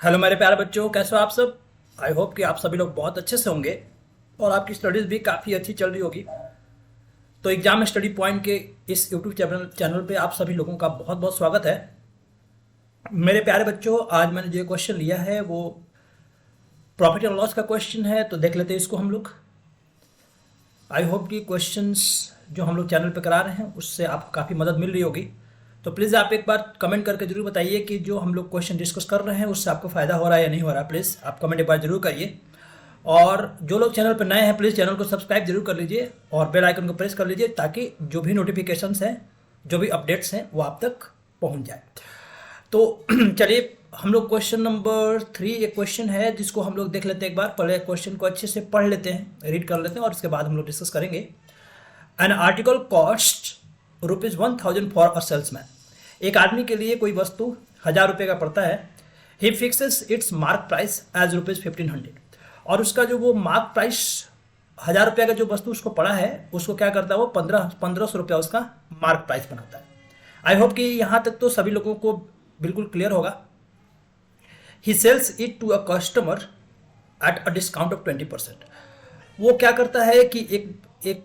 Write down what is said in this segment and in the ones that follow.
Hello मेरे प्यारे बच्चों, कैसे हो आप सब। आई होप कि आप सभी लोग बहुत अच्छे से होंगे और आपकी स्टडीज़ भी काफ़ी अच्छी चल रही होगी। तो एग्जाम स्टडी पॉइंट के इस यूट्यूब चैनल पे आप सभी लोगों का बहुत बहुत स्वागत है। मेरे प्यारे बच्चों, आज मैंने जो क्वेश्चन लिया है वो प्रॉफिट एंड लॉस का क्वेश्चन है, तो देख लेते हैं इसको हम लोग। आई होप कि क्वेश्चंस जो हम लोग चैनल पे करा रहे हैं उससे आपको काफ़ी मदद मिल रही होगी। तो प्लीज़ आप एक बार कमेंट करके जरूर बताइए कि जो हम लोग क्वेश्चन डिस्कस कर रहे हैं उससे आपको फ़ायदा हो रहा है या नहीं हो रहा है। प्लीज़ आप कमेंट एक बार जरूर करिए। और जो लोग चैनल पर नए हैं प्लीज़ चैनल को सब्सक्राइब जरूर कर लीजिए और बेल आइकन को प्रेस कर लीजिए ताकि जो भी नोटिफिकेशंस हैं, जो भी अपडेट्स हैं वो आप तक पहुंच जाए। तो चलिए हम लोग क्वेश्चन नंबर 3, एक क्वेश्चन है जिसको हम लोग देख लेते हैं। एक बार पहले क्वेश्चन को अच्छे से पढ़ लेते हैं, रीड कर लेते हैं और उसके बाद हम लोग डिस्कस करेंगे। An article cost ₹1000 for a salesman. एक आदमी के लिए कोई वस्तु 1000 रुपये का पड़ता है। He fixes its mark price as ₹1500। और उसका जो वो मार्क प्राइस 1000 रुपये का जो वस्तु उसको पड़ा है उसको क्या करता है, वो 1500 रुपया उसका मार्क प्राइस बनाता है। आई होप कि यहाँ तक तो सभी लोगों को बिल्कुल क्लियर होगा। He sells it to a customer at a discount of 20%। वो क्या करता है कि एक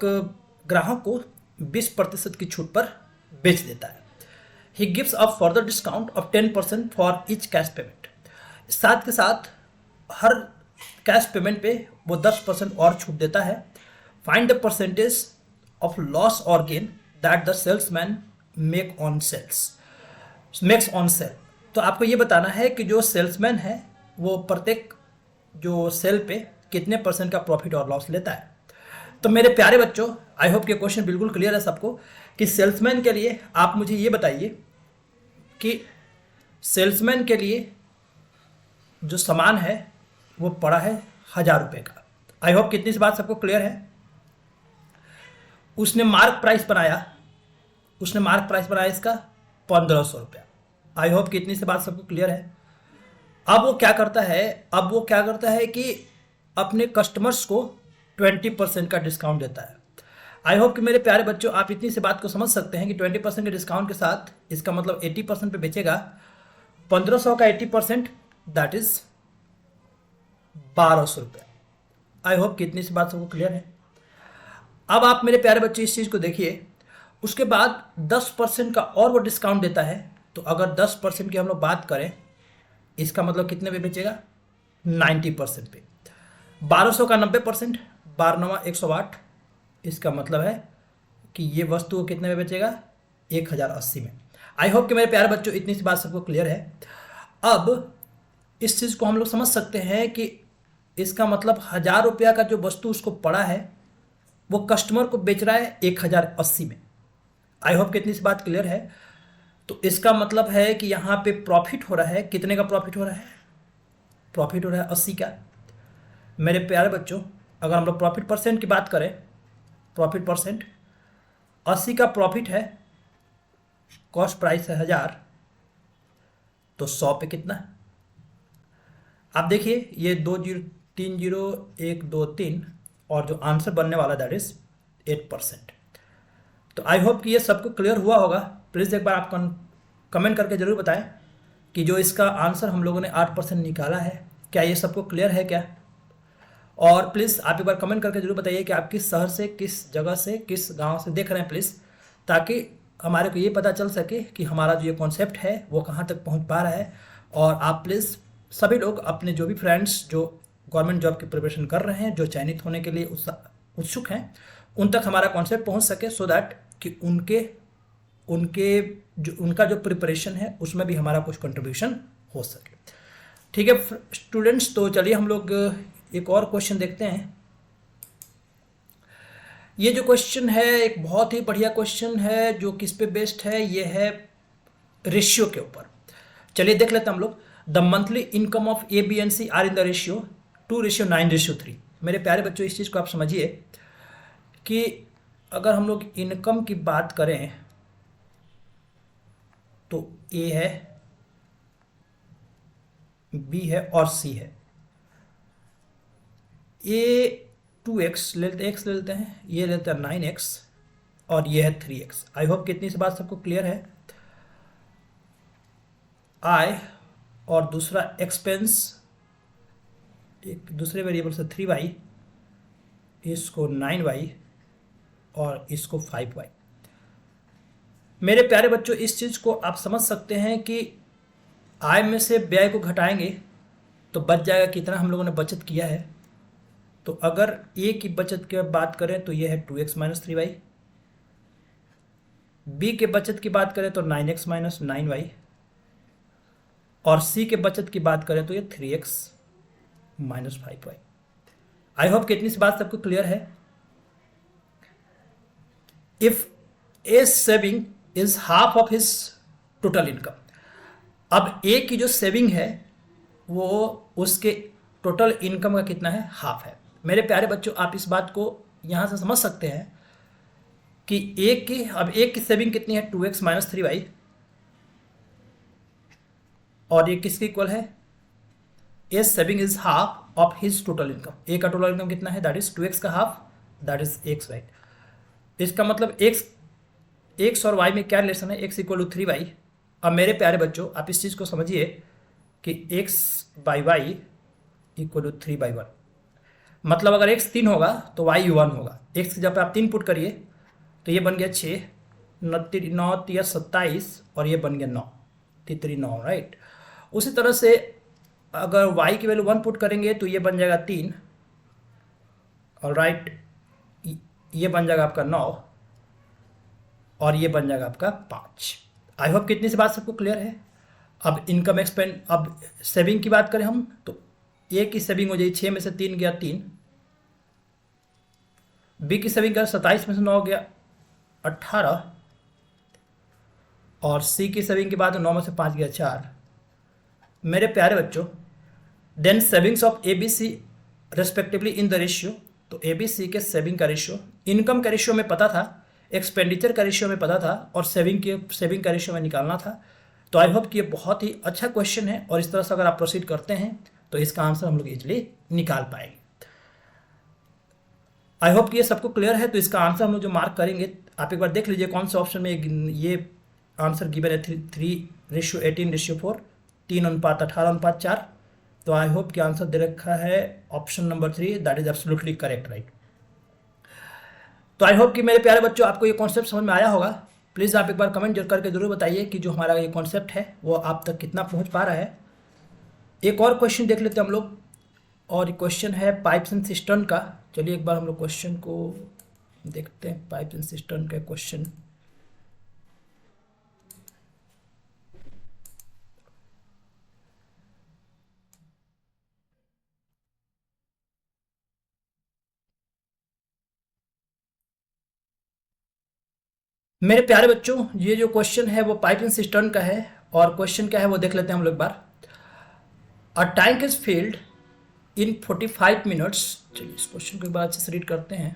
ग्राहक को 20% की छूट पर बेच देता है। He gives a further discount of 10% for each cash payment. साथ के साथ हर कैश पेमेंट पे वो 10% और छूट देता है। Find the percentage of loss और gain that the salesman makes on sale. तो आपको ये बताना है कि जो सेल्समैन है वो प्रत्येक जो सेल पे कितने परसेंट का प्रॉफिट और लॉस लेता है। तो मेरे प्यारे बच्चों, आई होप कि क्वेश्चन बिल्कुल क्लियर है सबको कि सेल्समैन के लिए आप मुझे ये बताइए कि सेल्समैन के लिए जो सामान है वो पड़ा है 1000 रुपये का। आई होप कितनी सी बात सबको क्लियर है। उसने मार्क प्राइस बनाया, इसका 1500 रुपया। आई होप कि इतनी सी बात सबको क्लियर है। अब वो क्या करता है, कि अपने कस्टमर्स को 20% का डिस्काउंट देता है। आई होप कि मेरे प्यारे बच्चों आप इतनी सी बात को समझ सकते हैं कि 20% के डिस्काउंट के साथ इसका मतलब 80% पे बेचेगा। 1500 का 80% दैट इज 1200 रुपया। आई होप कि इतनी सी बात सबको क्लियर है। अब आप मेरे प्यारे बच्चे इस चीज़ को देखिए। उसके बाद 10% का और वो डिस्काउंट देता है। तो अगर 10% की हम लोग बात करें, इसका मतलब कितने पे बेचेगा, 90% पे। 1200 का 90%, 12 108। इसका मतलब है कि ये वस्तु कितने में बेचेगा, 1080 में। आई होप कि मेरे प्यारे बच्चों इतनी सी बात सबको क्लियर है। अब इस चीज़ को हम लोग समझ सकते हैं कि इसका मतलब 1000 रुपया का जो वस्तु उसको पड़ा है वो कस्टमर को बेच रहा है 1080 में। आई होप कि इतनी सी बात क्लियर है। तो इसका मतलब है कि यहाँ पे प्रॉफिट हो रहा है, कितने का प्रॉफिट हो रहा है, प्रॉफिट हो रहा है 80 का। मेरे प्यारे बच्चों अगर हम लोग प्रॉफिट परसेंट की बात करें, प्रॉफिट परसेंट 80 का प्रॉफिट है, कॉस्ट प्राइस है 1000, तो 100 पे कितना। आप देखिए ये 2 0 3 0 1 2 3 और जो आंसर बनने वाला दैट इज 8%। तो आई होप कि ये सबको क्लियर हुआ होगा। प्लीज़ एक बार आप कमेंट करके ज़रूर बताएं कि जो इसका आंसर हम लोगों ने 8% निकाला है, क्या ये सबको क्लियर है क्या। और प्लीज़ आप एक बार कमेंट करके ज़रूर बताइए कि आप किस शहर से, किस जगह से, किस गांव से देख रहे हैं प्लीज़, ताकि हमारे को ये पता चल सके कि हमारा जो ये कॉन्सेप्ट है वो कहाँ तक पहुँच पा रहा है। और आप प्लीज़ सभी लोग अपने जो भी फ्रेंड्स जो गवर्नमेंट जॉब की प्रिपरेशन कर रहे हैं, जो चयनित होने के लिए उत्सुक हैं, उन तक हमारा कॉन्सेप्ट पहुँच सके, सो दैट कि उनके उनके जो उनका जो प्रिपरेशन है उसमें भी हमारा कुछ कंट्रीब्यूशन हो सके। ठीक है स्टूडेंट्स, तो चलिए हम लोग एक और क्वेश्चन देखते हैं। ये जो क्वेश्चन है एक बहुत ही बढ़िया क्वेश्चन है जो किस पे बेस्ड है, ये है रेशियो के ऊपर। चलिए देख लेते हैं हम लोग। The monthly income of A B and C are in the ratio 2:9:3। मेरे प्यारे बच्चों इस चीज़ को आप समझिए कि अगर हम लोग इनकम की बात करें तो ए है, बी है और सी है। ए 2x ले लेते, x ले लेते हैं, ये लेते हैं 9x और ये है 3x। आई होप कितनी सी बात सबको क्लियर है। आई और दूसरा एक्सपेंस एक दूसरे वेरिएबल से 3y, इसको 9y और इसको 5y। मेरे प्यारे बच्चों, इस चीज़ को आप समझ सकते हैं कि आय में से व्यय को घटाएंगे तो बच जाएगा कितना हम लोगों ने बचत किया है। तो अगर ए की बचत की बात करें तो यह है 2x माइनस 3y, बी के बचत की बात करें तो 9x माइनस 9y, और सी के बचत की बात करें तो ये 3x minus 5y। I hope कि इतनी सी बात सबको क्लियर है। If A saving is half of his total income, अब ए की जो सेविंग है वो उसके टोटल इनकम का कितना है, हाफ है। मेरे प्यारे बच्चों, आप इस बात को यहां से समझ सकते हैं कि एक की सेविंग कितनी है, 2x माइनस 3y, और ये किसके इक्वल है, A saving is half of his total income. A का टोटल इनकम कितना है, दैट इज 2x का half, that is x, right. इसका मतलब x और y में क्या रिलेशन है, x इक्वल टू 3y। अब मेरे प्यारे बच्चों, आप इस चीज़ को समझिए कि x by y equal to 3/1। मतलब अगर x 3 होगा तो y 1 होगा। x जब आप 3 पुट करिए तो ये बन गया 6, 9 3 27, और ये बन गया 9 3 9, राइट। उसी तरह से अगर y की वैल्यू 1 पुट करेंगे तो ये बन जाएगा 3, और राइट, ये बन जाएगा आपका 9, और ये बन जाएगा आपका 5। आई होप कितनी सी बात सबको क्लियर है। अब इनकम एक्सपेंड, अब सेविंग की बात करें हम तो ए की सेविंग हो जाएगी 6 में से 3 गया 3, बी की सेविंग गया 27 में से 9 गया 18, और सी की सेविंग की बात 9 में से 5 गया 4। मेरे प्यारे बच्चों, then savings of A B C respectively in the ratio, तो ए बी सी के सेविंग का रेशियो इनकम का रेशियो में पता था, एक्सपेंडिचर का रेशियो में पता था, और सेविंग का रेशियो में निकालना था। तो आई होप कि ये बहुत ही अच्छा क्वेश्चन है, और इस तरह से अगर आप प्रोसीड करते हैं तो इसका आंसर हम लोग इजिली निकाल पाएंगे। आई होप कि ये सबको क्लियर है। तो इसका आंसर हम लोग जो मार्क करेंगे, आप एक बार देख लीजिए कौन से ऑप्शन में ये आंसर गिवन है, 3:18:4, 3:18:4। तो आई होप कि आंसर दे रखा है option number 3, that is absolutely correct, right. तो आई होप कि मेरे प्यारे बच्चों आपको ये कॉन्सेप्ट समझ में आया होगा। प्लीज़ आप एक बार कमेंट करके जरूर बताइए कि जो हमारा ये कॉन्सेप्ट है वो आप तक कितना पहुंच पा रहा है। एक और क्वेश्चन देख लेते हैं हम लोग, और क्वेश्चन है पाइप्स एंड सिस्टर्न का। चलिए एक बार हम लोग क्वेश्चन को देखते हैं, पाइप्स एंड सिस्टर्न का क्वेश्चन। मेरे प्यारे बच्चों, ये जो क्वेश्चन है वो पाइप एंड सिस्टर्न का है, और क्वेश्चन क्या है वो देख लेते हैं हम लोग एक बार। A tank is filled in 45 minutes. चलिए इस क्वेश्चन को एक बार अच्छे से रीड करते हैं।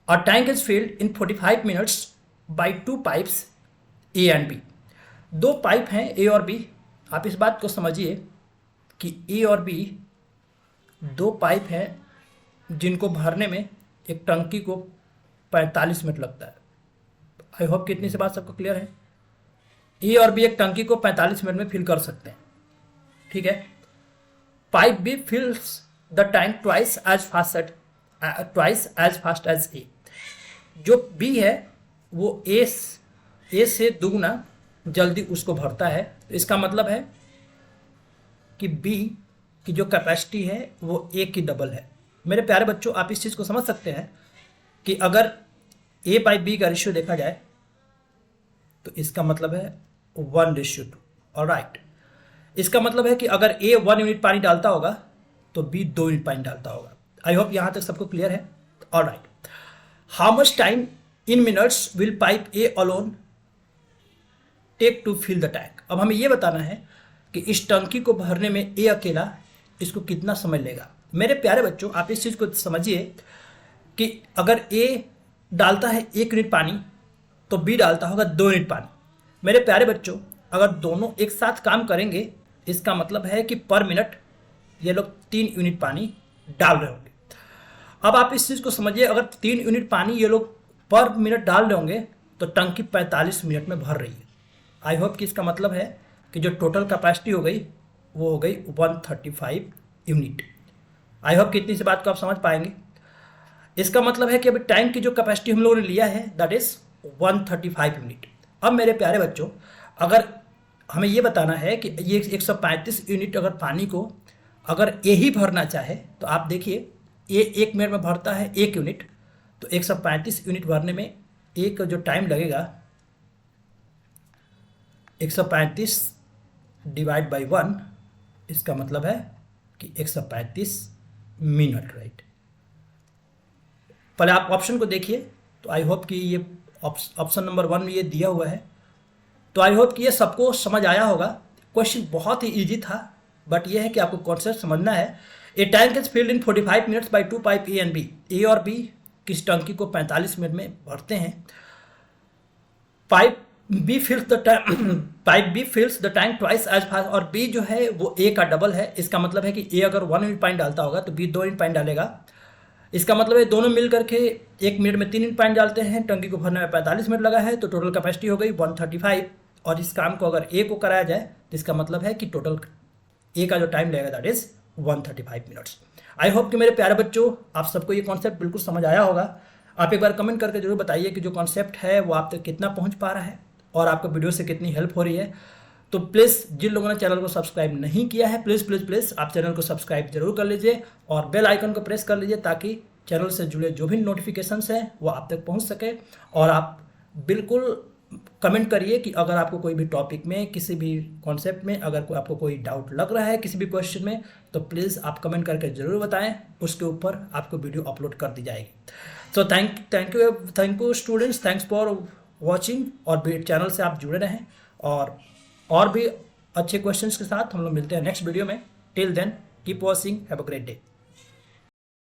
A tank is filled in 45 minutes by 2 pipes A and B. 2 pipe हैं ए और बी। आप इस बात को समझिए कि ए और बी 2 पाइप हैं जिनको भरने में एक टंकी को 45 मिनट लगता है। आई होप कि इतनी सी बात सबको क्लियर है। ए और बी एक टंकी को 45 मिनट में फिल कर सकते हैं, ठीक है। Pipe B fills the tank twice as fast as A. जो बी है वो ए से दुगना जल्दी उसको भरता है। तो इसका मतलब है कि बी की जो कैपेसिटी है वो ए की डबल है। मेरे प्यारे बच्चों, आप इस चीज़ को समझ सकते हैं कि अगर ए बाई बी का रेशियो देखा जाए तो इसका मतलब है 1:2। ऑलराइट, इसका मतलब है कि अगर ए 1 यूनिट पानी डालता होगा तो बी 2 यूनिट पानी डालता होगा। आई होप यहां तक सबको क्लियर है। Alright, how much time in minutes will pipe A alone take to fill the tank. अब हमें यह बताना है कि इस टंकी को भरने में ए अकेला इसको कितना समय लेगा। मेरे प्यारे बच्चों, आप इस चीज़ को समझिए कि अगर ए डालता है 1 यूनिट पानी तो बी डालता होगा 2 यूनिट पानी। मेरे प्यारे बच्चों, अगर दोनों एक साथ काम करेंगे इसका मतलब है कि पर मिनट ये लोग 3 यूनिट पानी डाल रहे होंगे। अब आप इस चीज़ को समझिए, अगर 3 यूनिट पानी ये लोग पर मिनट डाल रहे होंगे तो टंकी 45 मिनट में भर रही है। आई होप कि इसका मतलब है कि जो टोटल कैपेसिटी हो गई वो हो गई 135 यूनिट। आई होप कि इतनी सी बात को आप समझ पाएंगे। इसका मतलब है कि अभी टैंक की जो कैपेसिटी हम लोगों ने लिया है दैट इज 135 यूनिट। अब मेरे प्यारे बच्चों, अगर हमें ये बताना है कि ये 135 यूनिट अगर पानी को अगर ए ही भरना चाहे तो आप देखिए ये 1 मिनट में भरता है 1 यूनिट, तो 135 यूनिट भरने में एक जो टाइम लगेगा 135 डिवाइड बाई 1, इसका मतलब है कि 135 मिनट, राइट। पहले आप ऑप्शन को देखिए, तो आई होप कि ये ऑप्शन नंबर 1 में ये दिया हुआ है, तो आई होप कि ये सबको समझ आया होगा। क्वेश्चन बहुत ही इजी था, बट ये है कि आपको कॉन्सेप्ट समझना है। A tank is filled in 45 minutes by 2 pipe A and B. A और बी किस टंकी को 45 मिनट में भरते हैं। Pipe B fills the tank twice as fast, और बी जो है वो ए का डबल है। इसका मतलब है कि ए अगर 1 यूनिट पानी डालता होगा तो बी 2 यूनिट पानी डालेगा। इसका मतलब है दोनों मिल करके 1 मिनट में 3 यूनिट पानी डालते हैं। टंकी को भरने में 45 मिनट लगा है, तो टोटल कैपेसिटी हो गई 135। और इस काम को अगर ए को कराया जाए तो इसका मतलब है कि टोटल ए का जो टाइम लगेगा that is 135 minutes. I hope कि मेरे प्यारे बच्चों आप सबको ये कॉन्सेप्ट बिल्कुल समझ आया होगा। आप एक बार कमेंट करके जरूर बताइए कि जो कॉन्सेप्ट है वो आप तक कितना पहुंच पा रहा है और आपको वीडियो से कितनी हेल्प हो रही है। तो प्लीज़ जिन लोगों ने चैनल को सब्सक्राइब नहीं किया है प्लीज़ आप चैनल को सब्सक्राइब जरूर कर लीजिए और बेल आइकन को प्रेस कर लीजिए ताकि चैनल से जुड़े जो भी नोटिफिकेशंस हैं वो आप तक पहुंच सके। और आप बिल्कुल कमेंट करिए कि अगर आपको कोई भी टॉपिक में किसी भी कॉन्सेप्ट में अगर आपको कोई डाउट लग रहा है किसी भी क्वेश्चन में, तो प्लीज़ आप कमेंट करके ज़रूर बताएं, उसके ऊपर आपको वीडियो अपलोड कर दी जाएगी। So thank you students, thanks for watching, और चैनल से आप जुड़े रहें और भी अच्छे क्वेश्चंस के साथ हम लोग मिलते हैं नेक्स्ट वीडियो में। Till then keep watching, have a great day.